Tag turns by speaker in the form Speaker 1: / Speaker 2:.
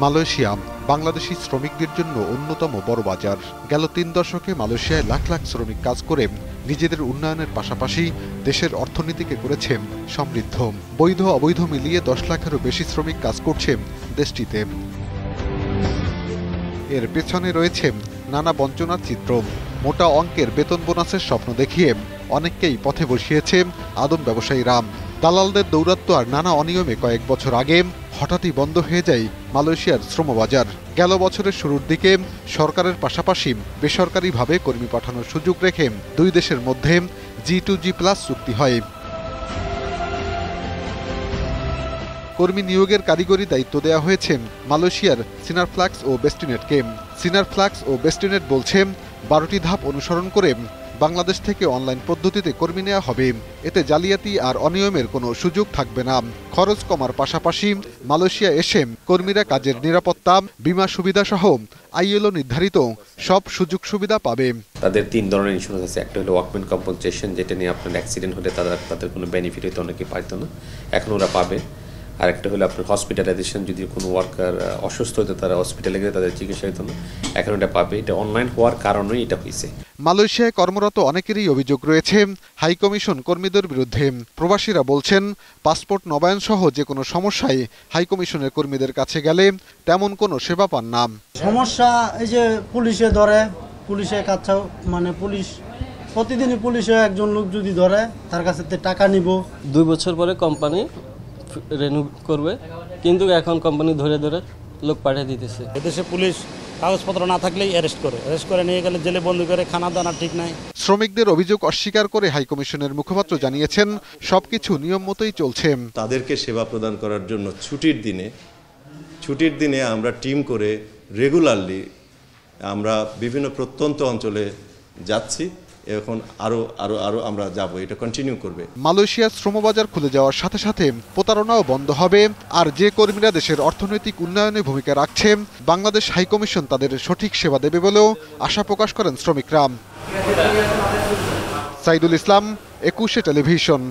Speaker 1: Malaysia Bangladeshi শ্রমিকদের জন্য অন্যতম বড় বাজার। গেল ৩ দশকে মালয়েশিয়ায় লাখ লাখ শ্রমিক কাজ করে নিজেদের উন্নয়নের পাশাপাশি দেশের অর্থনীতিকে করেছে সমৃদ্ধ। বৈধ অবৈধ মিলিয়ে ১০ লাখেরও বেশি শ্রমিক কাজ করছে দেশটিতে। এর পেছনে রয়েছে নানা বঞ্চনার চিত্র। মোটা অঙ্কের বেতন বোনাসের স্বপ্ন দেখিয়ে অনেককেই পথে বসিয়েছে আদম ব্যবসায়ীরা। দালালদের দৌরাত্ম্য আর নানা অনিয়মে কয়েক বছর আগে হঠাৎই বন্ধ হয়ে যায় মালয়েশিয়ার শ্রমবাজার। গেল বছরের শুরুর দিকে সরকারের পাশাপাশি বেসরকারিভাবে কর্মী পাঠানোর সুযোগ রেখে দুই দেশের মধ্যে G2G+ চুক্তি হয়। কর্মী নিয়োগের কারিগরি দায়িত্ব দেওয়া হয়েছে মালয়েশিয়ার সিনারফ্লাক্স ও বেস্টিনেটকে। সিনারফ্লাক্স ও বেস্টিনেট বলছে ১২টি ধাপ অনুসরণ করে বাংলাদেশ থেকে অনলাইন পদ্ধতিতে কর্মী নেওয়া হবে। এতে জালিয়াতি আর অনিয়মের কোনো সুযোগ থাকবে না। খরচ কমার পাশাপাশি মালয়েশিয়া এসে কর্মীরা কাজের নিরাপত্তা, বীমা সুবিধা সহ ILO নির্ধারিত সব সুযোগ সুবিধা পাবে।
Speaker 2: তাদের ৩ ধরনের ইন্স্যুরেন্স আছে। একটা হলো ওয়ার্কম্যান কম্পেনসেশন, যেটা নিয়ে আপনার অ্যাক্সিডেন্ট হলে তাদের কোনো বেনিফিট হতো অনেকে পাইতো না, এখন ওরা পাবে। আর একটা হলো আপনার হসপিটালাইজেশন, যদি কোনো ওয়ার্কার অসুস্থ হতো তারা হসপিটালে গেলে তাদের চিকিৎসা হতো না, এখন এটা পাবে। এটা অনলাইন হওয়ার কারণেই এটা হয়েছে।
Speaker 1: মালয়েশিয়ায় কর্মরত অনেকেরই অভিযোগ রয়েছে হাইকমিশন কর্মীদের বিরুদ্ধে। প্রবাসীরা বলছেন পাসপোর্ট নবায়ন সহ যে কোনো সমস্যায় হাইকমিশনের কর্মীদের কাছে গেলে তেমন কোনো সেবা পান না।
Speaker 3: সমস্যা এই যে পুলিশে ধরে, পুলিশে কাছে মানে পুলিশ প্রতিদিনই পুলিশে একজন লোক যদি ধরে তার কাছে টাকা নিব।
Speaker 4: 2 বছর পরে কোম্পানি রিনিউ করবে, কিন্তু এখন কোম্পানি ধরে ধরে লোক পাঠিয়ে দিতেছে।
Speaker 5: এদেশে পুলিশ কাগজপত্র না থাকলেই অ্যারেস্ট করে নিয়ে গেলে জেলে বন্দি করে, খানা দানা ঠিক নাই।
Speaker 1: শ্রমিকদের অভিযোগ অস্বীকার করে হাইকমিশনের মুখপাত্র জানিয়েছেন সবকিছু নিয়ম মতোই চলছে।
Speaker 6: তাদেরকে সেবা প্রদান করার জন্য ছুটির দিনে আমরা টিম করে রেগুলারলি আমরা বিভিন্ন প্রত্যন্ত অঞ্চলে যাচ্ছি। এখন আরো আমরা যাব, এটা কন্টিনিউ করবে।
Speaker 1: মালয়েশিয়ার শ্রমবাজার খুলে যাওয়ার সাথে সাথে প্রতারণাও বন্ধ হবে। আর যে কর্মীরা দেশের অর্থনৈতিক উন্নয়নে ভূমিকা রাখছে, বাংলাদেশ হাইকমিশন তাদের সঠিক সেবা দেবে বলেও আশা প্রকাশ করেন শ্রমিকরা। সাইদুল ইসলাম, 21 টেলিভিশন।